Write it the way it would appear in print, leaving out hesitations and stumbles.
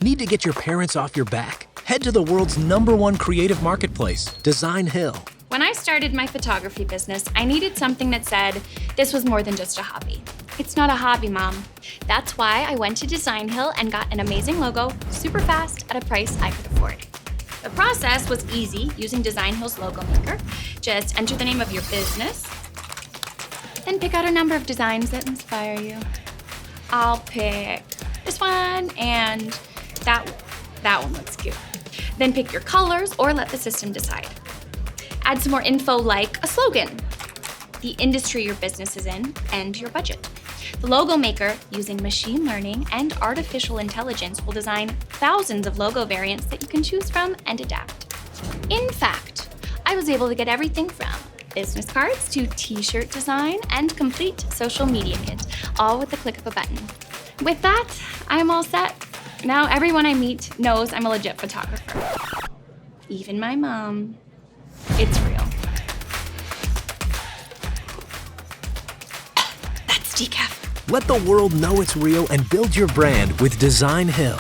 Need to get your parents off your back? Head to the world's #1 creative marketplace, Designhill. When I started my photography business, I needed something that said this was more than just a hobby. It's not a hobby, Mom. That's why I went to Designhill and got an amazing logo super fast at a price I could afford. The process was easy using Designhill's logo maker. Just enter the name of your business, then pick out a number of designs that inspire you. I'll pick this one and that one looks cute. Then pick your colors or let the system decide. Add some more info like a slogan, the industry your business is in, and your budget. The logo maker, using machine learning and artificial intelligence, will design thousands of logo variants that you can choose from and adapt. In fact, I was able to get everything from business cards to t-shirt design and complete social media kit, all with the click of a button. With that, I'm all set. Now everyone I meet knows I'm a legit photographer. Even my mom. It's real. That's decaf. Let the world know it's real and build your brand with Designhill.